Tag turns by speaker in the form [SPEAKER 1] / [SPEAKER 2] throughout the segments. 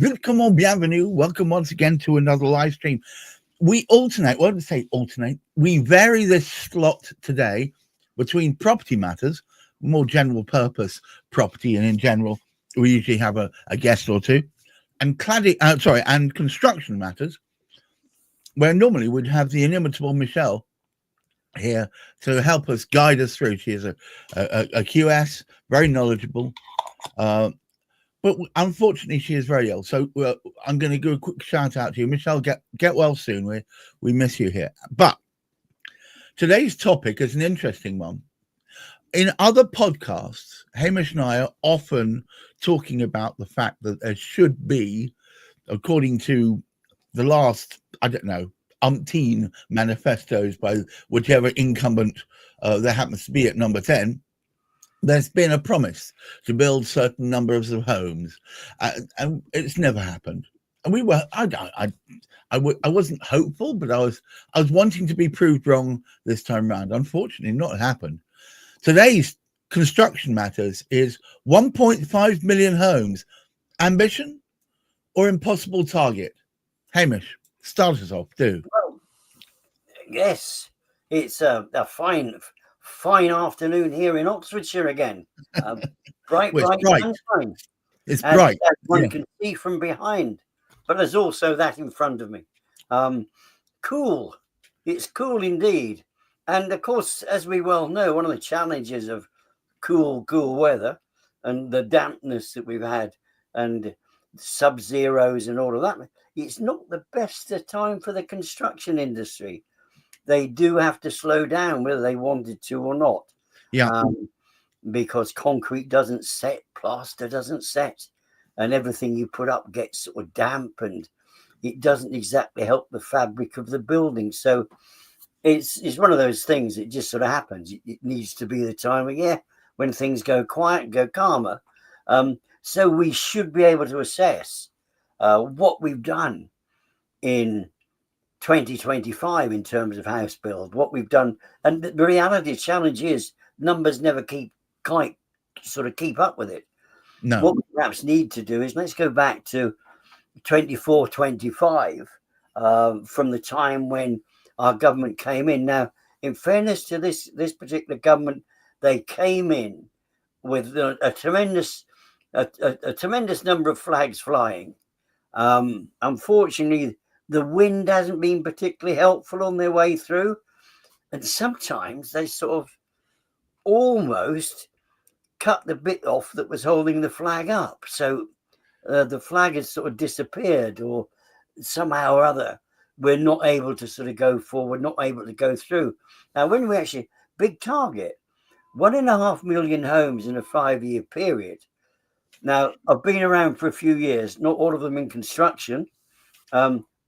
[SPEAKER 1] Willkommen, bienvenue. Welcome once again to another live stream. We alternate, well, I would say alternate. We vary this slot today between property matters, more general purpose property, and in general, we usually have a guest or two, and and construction matters, where normally we'd have the inimitable Michelle here to help us guide us through. She is a QS, very knowledgeable. But unfortunately, she is very ill. So I'm going to do a quick shout out to you. Michelle, get well soon. We miss you here. But today's topic is an interesting one. In other podcasts, Hamish and I are often talking about the fact that there should be, according to the last, umpteen manifestos by whichever incumbent there happens to be at number 10, there's been a promise to build certain numbers of homes, and it's never happened. And we were, I wasn't hopeful, but I was wanting to be proved wrong this time around. Unfortunately, not happened. Today's construction matters is 1.5 million homes. Ambition or impossible target? Hamish, start us off, do.
[SPEAKER 2] Well, yes, it's a fine afternoon here in Oxfordshire again. Bright sunshine.
[SPEAKER 1] It's bright.
[SPEAKER 2] One can see from behind, but there's also that in front of me. Cool. It's cool indeed. And of course, as we well know, one of the challenges of cool weather and the dampness that we've had and sub-zeros and all of that, it's not the best of time for the construction industry. They do have to slow down whether they wanted to or not.
[SPEAKER 1] Yeah.
[SPEAKER 2] Because concrete doesn't set, plaster doesn't set, and everything you put up gets sort of damp, and it doesn't exactly help the fabric of the building. So it's one of those things that just sort of happens. It needs to be the time of year when things go quiet, go calmer. So we should be able to assess what we've done in 2025 in terms of house build, what we've done. And the reality challenge is numbers never keep up with it.
[SPEAKER 1] No.
[SPEAKER 2] What we perhaps need to do is let's go back to 24, 25 from the time when our government came in. Now, in fairness to this particular government, they came in with a tremendous number of flags flying. Unfortunately, the wind hasn't been particularly helpful on their way through. And sometimes they sort of almost cut the bit off that was holding the flag up. So the flag has sort of disappeared, or somehow or other, we're not able to sort of go forward, not able to go through. Now, when we actually, big target, 1.5 million homes in a 5-year period. Now, I've been around for a few years, not all of them in construction.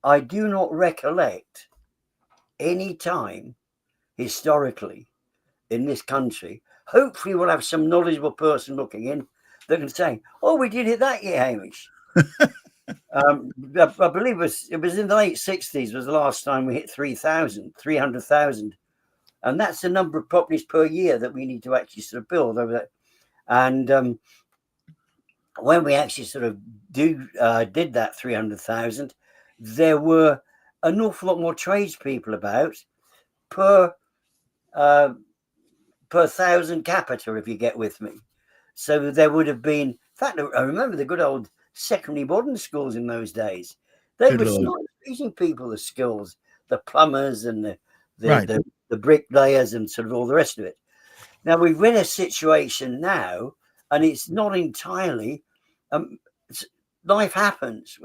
[SPEAKER 2] I do not recollect any time historically in this country. Hopefully we'll have some knowledgeable person looking in that can say, oh, we did it that year, Hamish. I believe it was in the late 60s was the last time we hit 300,000. And that's the number of properties per year that we need to actually sort of build over that. And when we actually sort of did that 300,000, there were an awful lot more tradespeople about per 1,000 capita, if you get with me. So there would have been, in fact, I remember the good old secondary modern schools in those days. They were not teaching people the skills, the plumbers and the bricklayers and sort of all the rest of it. Now we've in a situation now, and it's not entirely, life happens.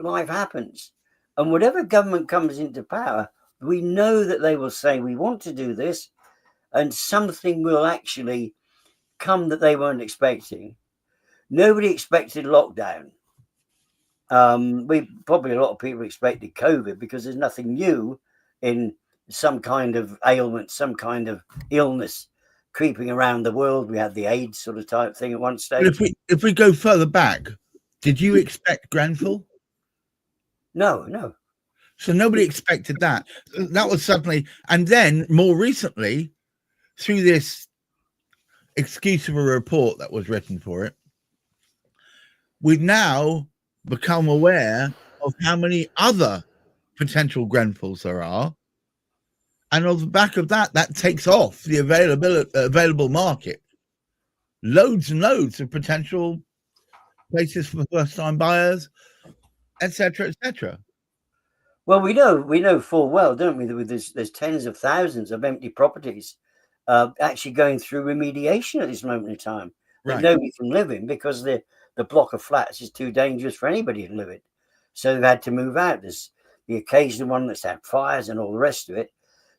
[SPEAKER 2] And whatever government comes into power, we know that they will say, we want to do this, and something will actually come that they weren't expecting. Nobody expected lockdown. A lot of people expected COVID because there's nothing new in some kind of ailment, some kind of illness creeping around the world. We had the AIDS sort of type thing at one stage.
[SPEAKER 1] But if we go further back, did you expect Grenfell?
[SPEAKER 2] No.
[SPEAKER 1] So nobody expected that. That was suddenly, and then more recently, through this excuse of a report that was written for it, we've now become aware of how many other potential Grenfells there are. And on the back of that, that takes off the available market. Loads and loads of potential places for first-time buyers, etc., etc.
[SPEAKER 2] Well, we know full well, don't we, that there's tens of thousands of empty properties actually going through remediation at this moment in time that
[SPEAKER 1] Right.
[SPEAKER 2] nobody can live in because the block of flats is too dangerous for anybody to live in. So they've had to move out. There's the occasional one that's had fires and all the rest of it.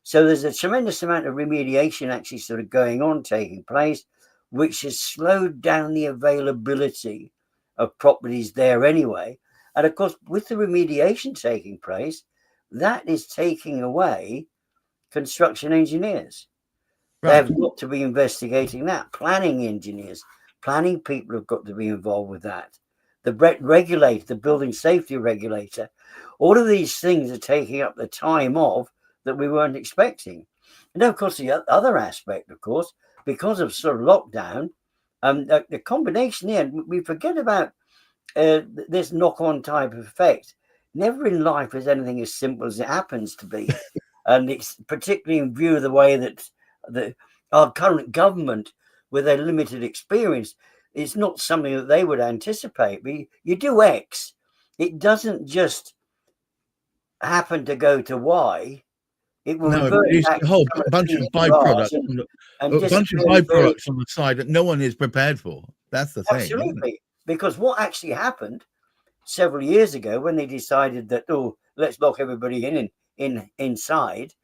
[SPEAKER 2] So there's a tremendous amount of remediation actually sort of going on, taking place, which has slowed down the availability of properties there anyway. And of course, with the remediation taking place, that is taking away construction engineers. They have got to be investigating that. Planning engineers, planning people have got to be involved with that. The regulator, the building safety regulator, all of these things are taking up the time of that we weren't expecting. And then, of course, the other aspect, of course, because of sort of lockdown, the combination here, we forget about this knock-on type of effect. Never in life is anything as simple as it happens to be. And it's particularly in view of the way that our current government, with their limited experience, is not something that they would anticipate. But you do X, it doesn't just happen to go to Y. It will
[SPEAKER 1] revert back a whole bunch of byproducts, a bunch of byproducts on the side that no one is prepared for. That's the thing.
[SPEAKER 2] Absolutely, because what actually happened several years ago when they decided that, oh, let's lock everybody inside,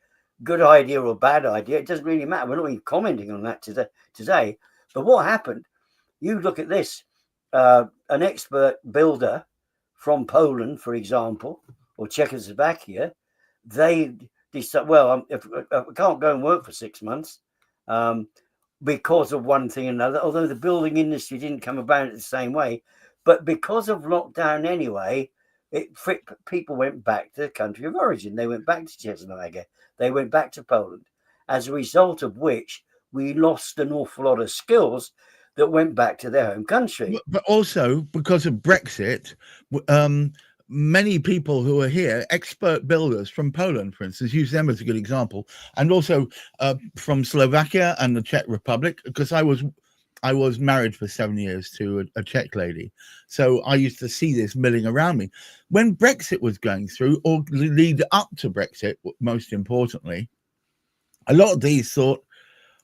[SPEAKER 2] good idea or bad idea, it doesn't really matter. We're not even commenting on that today. But what happened? You look at this, an expert builder from Poland, for example, or Czechoslovakia, they decide, well, if I can't go and work for 6 months because of one thing or another, although the building industry didn't come about the same way, but because of lockdown anyway, people went back to the country of origin. They went back to Czechoslovakia. They went back to Poland, as a result of which we lost an awful lot of skills that went back to their home country.
[SPEAKER 1] But also because of Brexit, many people who are here, expert builders from Poland, for instance, use them as a good example, and also from Slovakia and the Czech Republic, because I was married for 7 years to a Czech lady, so I used to see this milling around me. When Brexit was going through, or lead up to Brexit, most importantly, a lot of these thought,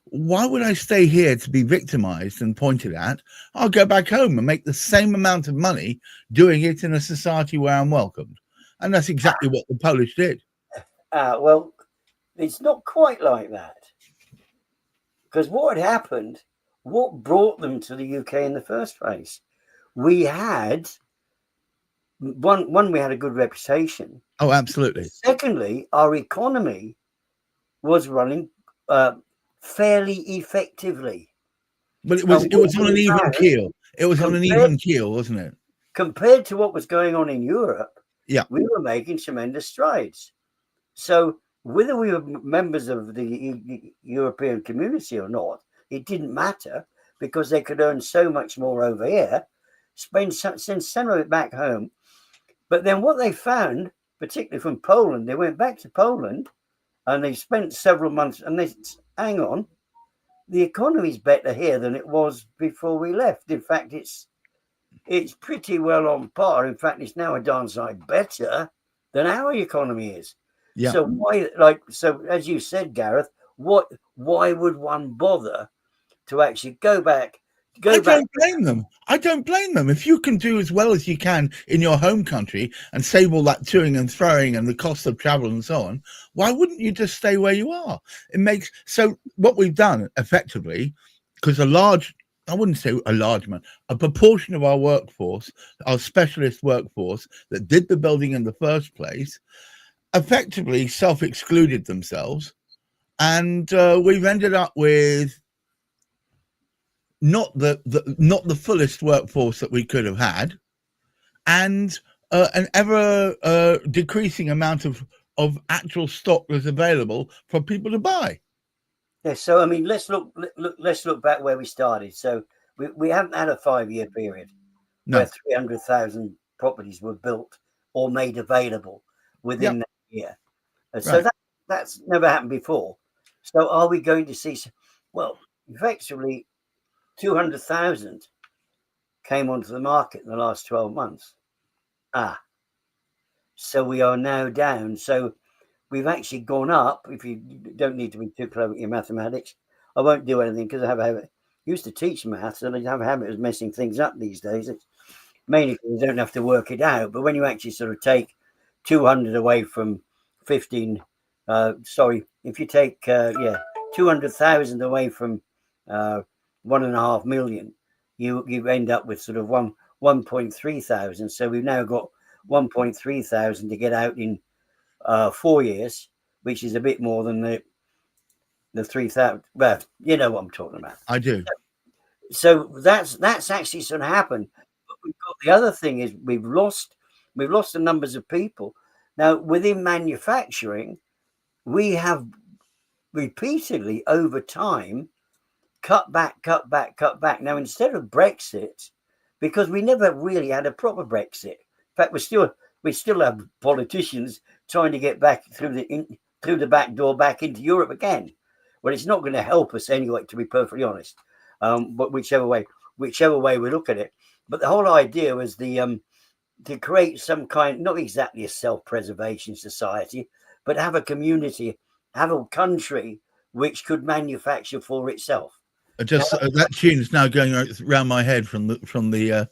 [SPEAKER 1] why would I stay here to be victimized and pointed at? I'll go back home and make the same amount of money doing it in a society where I'm welcomed. And that's exactly what the Polish did.
[SPEAKER 2] Well, it's not quite like that. Because what had happened, what brought them to the UK in the first place? We had, one, we had a good reputation.
[SPEAKER 1] Oh, absolutely.
[SPEAKER 2] Secondly, our economy was running fairly effectively.
[SPEAKER 1] But it was on an even keel. It was on an even keel, wasn't it?
[SPEAKER 2] Compared to what was going on in Europe,
[SPEAKER 1] yeah,
[SPEAKER 2] we were making tremendous strides. So whether we were members of the European community or not, it didn't matter, because they could earn so much more over here, send some of it back home. But then what they found, particularly from Poland, they went back to Poland and they spent several months, and they hang on, the economy's better here than it was before we left. In fact, it's pretty well on par. In fact, it's now a darn sight better than our economy is. Yeah. So so as you said, Gareth, why would one bother to actually go back?
[SPEAKER 1] I don't blame them. I don't blame them. If you can do as well as you can in your home country and save all that toing and throwing and the cost of travel and so on, why wouldn't you just stay where you are? So what we've done effectively, because I wouldn't say a large amount, a proportion of our workforce, our specialist workforce that did the building in the first place, effectively self-excluded themselves, and we've ended up with not the fullest workforce that we could have had, and an ever decreasing amount of actual stock that's available for people to buy.
[SPEAKER 2] Yeah, so I mean, let's look back where we started. So we haven't had a 5-year period where 300,000 properties were built or made available within that year. And so
[SPEAKER 1] Right.
[SPEAKER 2] that's never happened before. So are we going to see? Well, effectively, 200,000 came onto the market in the last 12 months. So we are now down. So we've actually gone up. If you don't need to be too clever at your mathematics, I won't do anything because I have a habit. I used to teach maths, and I have a habit of messing things up these days. It's mainly because you don't have to work it out. But when you actually sort of take 200 away from 15, if you take 200,000 away from 1.5 million, you end up with sort of 1.3 thousand. So we've now got 1.3 thousand to get out in 4 years, which is a bit more than the 3,000. Well, you know what I'm talking about.
[SPEAKER 1] I do.
[SPEAKER 2] So that's actually sort of happened. But we've got the other thing is we've lost the numbers of people. Now within manufacturing, we have repeatedly over time cut back. Now instead of Brexit, because we never really had a proper Brexit. In fact, we still have politicians trying to get back through the back door back into Europe again. Well, it's not going to help us anyway, to be perfectly honest. But whichever way we look at it. But the whole idea was to create some kind, not exactly a self-preservation society, but have a community, have a country which could manufacture for itself.
[SPEAKER 1] Just that tune is now going around my head from the.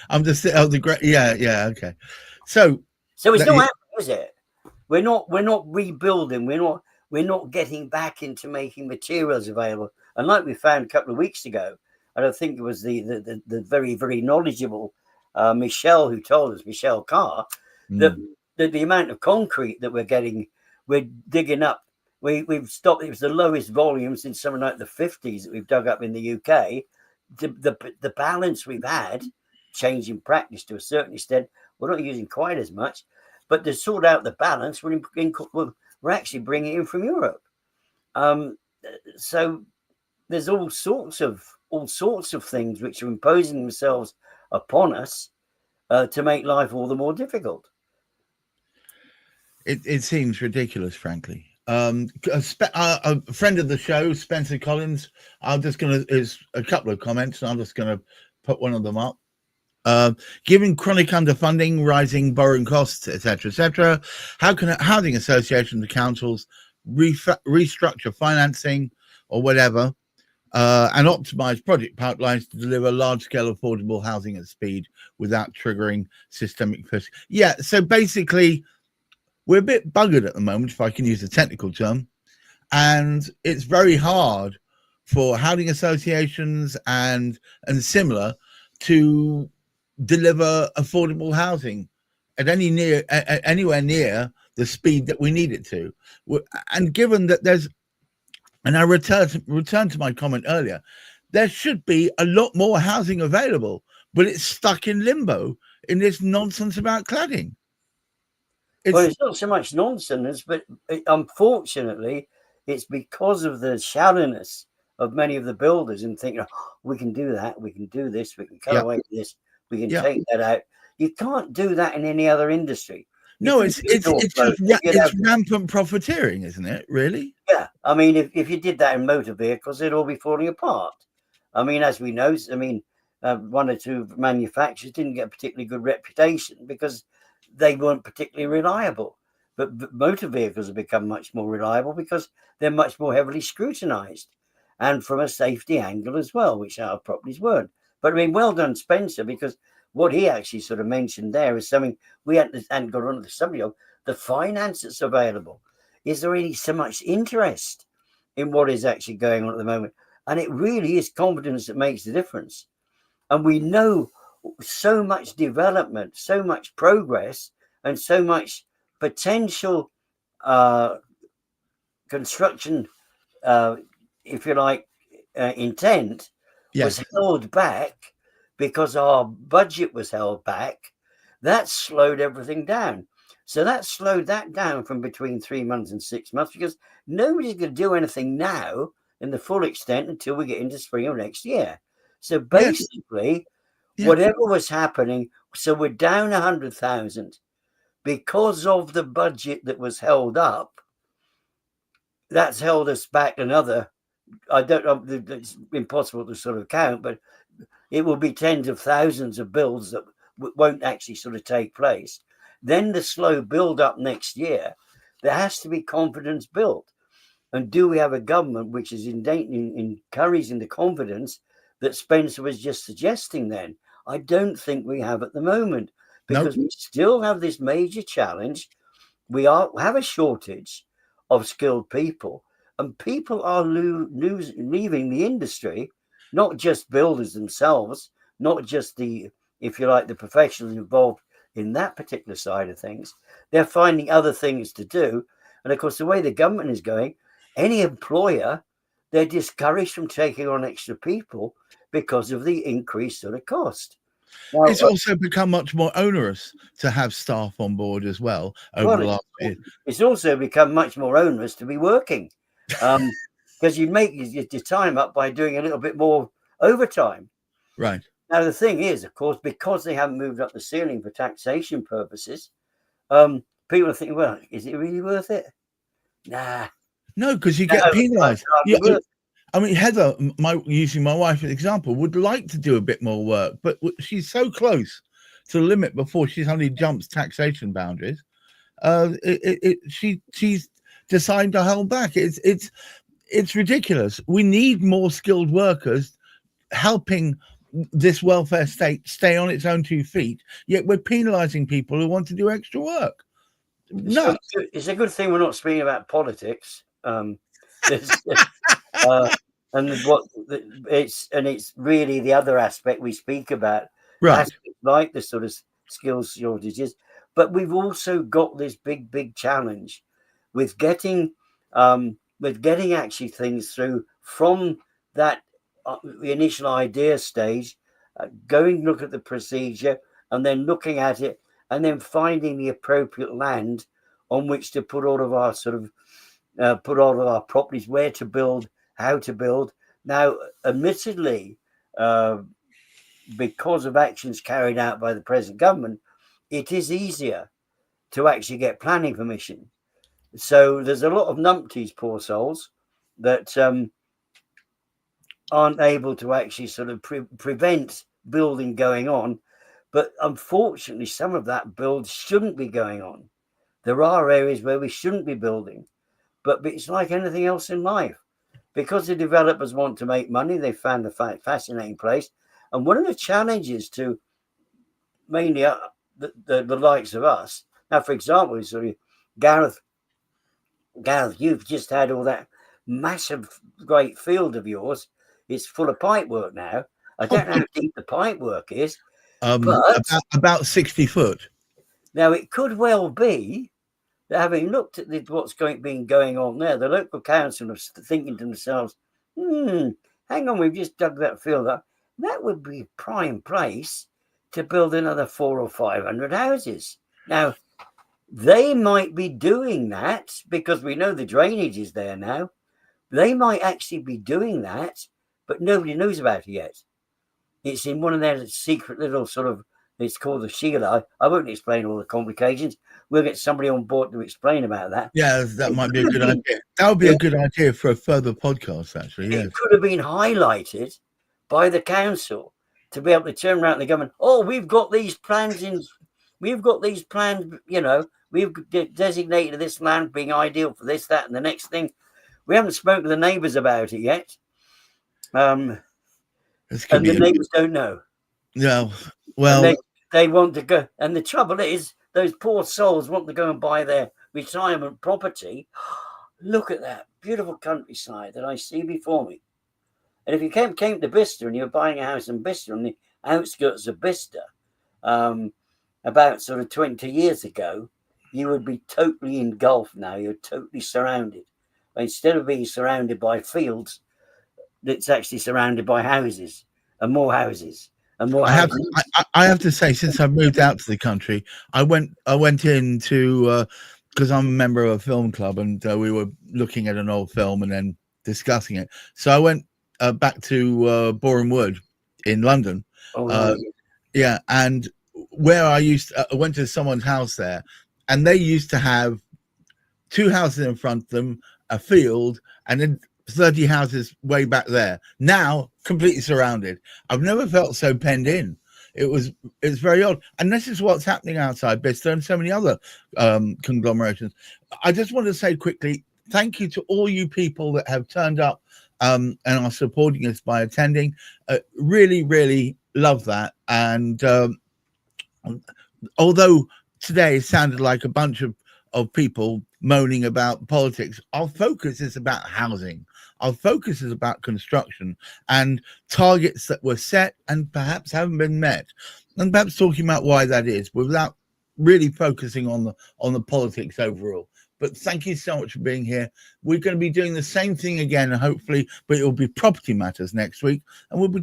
[SPEAKER 1] I'm just okay. So
[SPEAKER 2] it's not happening, is it? We're not rebuilding. We're not getting back into making materials available. And like we found a couple of weeks ago, and I think it was the very, very knowledgeable Michelle Carr, that the amount of concrete that we're digging up. We've stopped. It was the lowest volume since something like the 50s that we've dug up in the UK. The balance we've had, changing practice to a certain extent, we're not using quite as much, but to sort out the balance, we're actually bringing it in from Europe. So there's all sorts of things which are imposing themselves upon us to make life all the more difficult.
[SPEAKER 1] It seems ridiculous, frankly. A friend of the show, Spencer Collins, is a couple of comments, and I'm just going to put one of them up. Given chronic underfunding, rising borrowing costs, etc., how can housing associations and councils restructure financing or whatever and optimize project pipelines to deliver large-scale affordable housing at speed without triggering systemic risk? Yeah, so basically, we're a bit buggered at the moment, if I can use a technical term, and it's very hard for housing associations and similar to deliver affordable housing at anywhere near the speed that we need it to. And given that and I return to my comment earlier, there should be a lot more housing available, but it's stuck in limbo in this nonsense about cladding.
[SPEAKER 2] It's not so much nonsense, but unfortunately, it's because of the shallowness of many of the builders and thinking, we can do that, we can do this, we can cut away this, we can take that out. You can't do that in any other industry.
[SPEAKER 1] No, it's rampant profiteering, isn't it? Really?
[SPEAKER 2] Yeah. I mean, if you did that in motor vehicles, it'd all be falling apart. I mean, as we know, one or two manufacturers didn't get a particularly good reputation because they weren't particularly reliable. But motor vehicles have become much more reliable because they're much more heavily scrutinized, and from a safety angle as well, which our properties weren't. But I mean, well done, Spencer, because what he actually sort of mentioned there is something we hadn't got on the subject of, the finance that's available. Is there really so much interest in what is actually going on at the moment? And it really is confidence that makes the difference. And we know so much development, so much progress, and so much potential construction, if you like, intent was held back because our budget was held back. That slowed everything down. So that slowed that down from between 3 months and 6 months because nobody's going to do anything now in the full extent until we get into spring of next year. So basically, whatever was happening. So we're down 100,000 because of the budget that was held up. That's held us back another. I don't know. It's impossible to sort of count, but it will be tens of thousands of builds that won't actually sort of take place. Then the slow build up next year, there has to be confidence built. And do we have a government which is encouraging the confidence that Spencer was just suggesting then? I don't think we have at the moment, because we still have this major challenge. We have a shortage of skilled people, and people are leaving the industry, not just builders themselves, not just the, if you like, the professionals involved in that particular side of things. They're finding other things to do. And of course, the way the government is going, any employer, they're discouraged from taking on extra people because of the increased sort of cost.
[SPEAKER 1] Now, it's also become much more onerous to have staff on board as well over the last year.
[SPEAKER 2] It's also become much more onerous to be working, because you make your time up by doing a little bit more overtime.
[SPEAKER 1] Right.
[SPEAKER 2] Now, the thing is, of course, because they haven't moved up the ceiling for taxation purposes, people are thinking, well, is it really worth it? Nah.
[SPEAKER 1] No, because you get penalised. I mean, Heather, using my wife as an example, would like to do a bit more work, but she's so close to the limit before she suddenly jumps taxation boundaries. She's decided to hold back. It's ridiculous. We need more skilled workers helping this welfare state stay on its own 2 feet, yet we're penalising people who want to do extra work. No,
[SPEAKER 2] it's a good thing we're not speaking about politics. And it's really the other aspect we speak about,
[SPEAKER 1] right?
[SPEAKER 2] Like the sort of skills shortages, but we've also got this big challenge with getting actually things through from that the initial idea stage, look at the procedure, and then looking at it, and then finding the appropriate land on which to put all of our properties, where to build, how to build. Now, admittedly, because of actions carried out by the present government, it is easier to actually get planning permission. So there's a lot of numpties, poor souls, that aren't able to actually sort of prevent building going on. But unfortunately, some of that build shouldn't be going on. There are areas where we shouldn't be building, but it's like anything else in life. Because the developers want to make money, they found a fascinating place. And one of the challenges to mainly the likes of us, now, for example, Gareth, you've just had all that massive, great field of yours. It's full of pipe work now. I don't know how deep the pipe work is. But
[SPEAKER 1] about 60 foot.
[SPEAKER 2] Now, it could well be that, having looked at what's been going on there, the local council are thinking to themselves, hang on, we've just dug that field up. That would be a prime place to build another 400 or 500 houses. Now, they might be doing that because we know the drainage is there now. They might actually be doing that, but nobody knows about it yet. It's in one of their secret little sort of, it's called the Sheila. I won't explain all the complications. We'll get somebody on board to explain about that.
[SPEAKER 1] Yeah, that might be a good idea. That would be a good idea for a further podcast, actually. Yes.
[SPEAKER 2] It could have been highlighted by the council to be able to turn around to the government. Oh, we've got these plans we've designated this land being ideal for this, that, and the next thing. We haven't spoken to the neighbours about it yet. And the neighbours don't know.
[SPEAKER 1] No, well,
[SPEAKER 2] they want to go, and the trouble is, those poor souls want to go and buy their retirement property. Look at that beautiful countryside that I see before me. And if you came to Bicester and you were buying a house in Bicester, on the outskirts of Bicester, about sort of 20 years ago, you would be totally engulfed now. You're totally surrounded. Instead of being surrounded by fields, it's actually surrounded by houses and more houses.
[SPEAKER 1] I have to say, since I've moved out to the country, I went into because I'm a member of a film club, and we were looking at an old film and then discussing it. So I went back to Boreham Wood in London, Yeah, and where I went to someone's house there, and they used to have 2 houses in front of them, a field, and then 30 houses way back there. Now completely surrounded. I've never felt so penned in. It's very odd, and this is what's happening outside Bicester and so many other conglomerations. I just want to say quickly, thank you to all you people that have turned up and are supporting us by attending. Really, really love that. And although today sounded like a bunch of people moaning about politics, our focus is about housing. Our focus is about construction and targets that were set and perhaps haven't been met, and perhaps talking about why that is without really focusing on the politics overall. But thank you so much for being here. We're going to be doing the same thing again, hopefully, but it will be property matters next week, and we'll be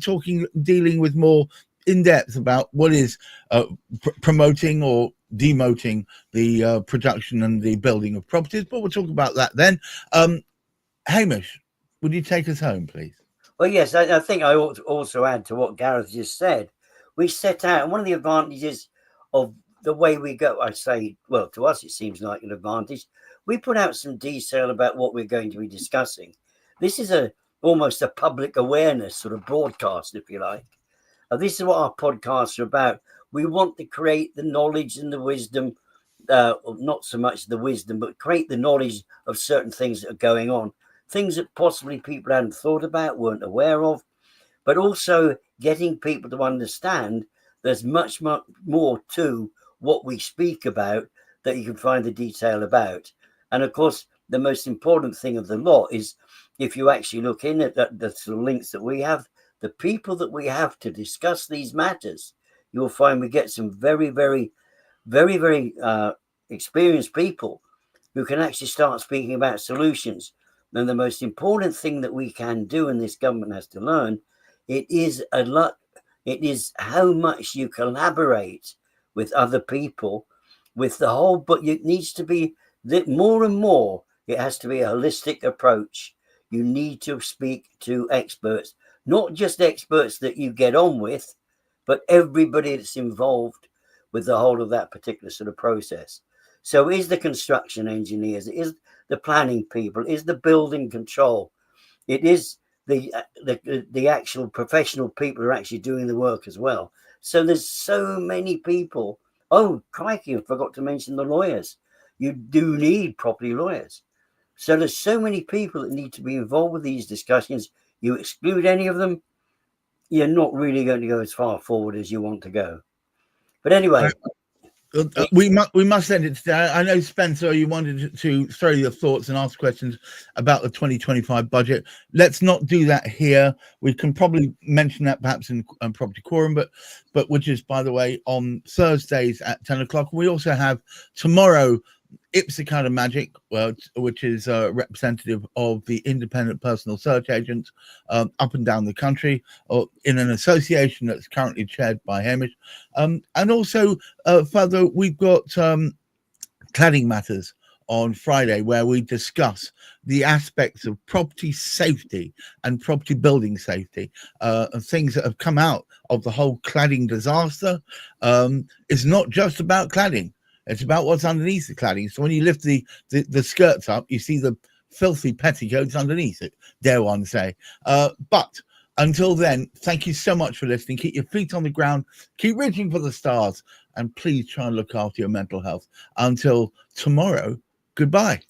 [SPEAKER 1] dealing with more in depth about what is promoting or demoting the production and the building of properties. But we'll talk about that then. Hamish, would you take us home, please?
[SPEAKER 2] Well, yes, I think I ought to also add to what Gareth just said. We set out, and one of the advantages of the way we go, I say, well, to us it seems like an advantage. We put out some detail about what we're going to be discussing. This is almost a public awareness sort of broadcast, if you like. This is what our podcasts are about. We want to create the knowledge and the wisdom, not so much the wisdom, but create the knowledge of certain things that are going on, things that possibly people hadn't thought about, weren't aware of, but also getting people to understand there's much, much more to what we speak about that you can find the detail about. And of course, the most important thing of the lot is if you actually look in at the sort of links that we have, the people that we have to discuss these matters, you'll find we get some very, very, very, very experienced people who can actually start speaking about solutions. And the most important thing that we can do, and this government has to learn, it is how much you collaborate with other people, with the whole, but it needs to be that more and more, it has to be a holistic approach. You need to speak to experts, not just experts that you get on with, but everybody that's involved with the whole of that particular sort of process. So it is the construction engineers, it is the planning people, it is the building control, it is the actual professional people who are actually doing the work as well. So there's so many people. Oh, crikey, I forgot to mention the lawyers. You do need property lawyers. So there's so many people that need to be involved with these discussions. You exclude any of them, you're not really going to go as far forward as you want to go. But anyway,
[SPEAKER 1] we must end it today. I know, Spencer, you wanted to throw your thoughts and ask questions about the 2025 budget. Let's not do that here. We can probably mention that perhaps in Property Quorum, but which is, by the way, on Thursdays at 10 o'clock. We also have tomorrow Ipsa Kind of Magic, which is representative of the independent personal search agents up and down the country, or in an association that's currently chaired by Hamish. And also, further, we've got Cladding Matters on Friday, where we discuss the aspects of property safety and property building safety, things that have come out of the whole cladding disaster. It's not just about cladding. It's about what's underneath the cladding. So when you lift the skirts up, you see the filthy petticoats underneath it, dare one say. But until then, thank you so much for listening. Keep your feet on the ground. Keep reaching for the stars. And please try and look after your mental health. Until tomorrow, goodbye.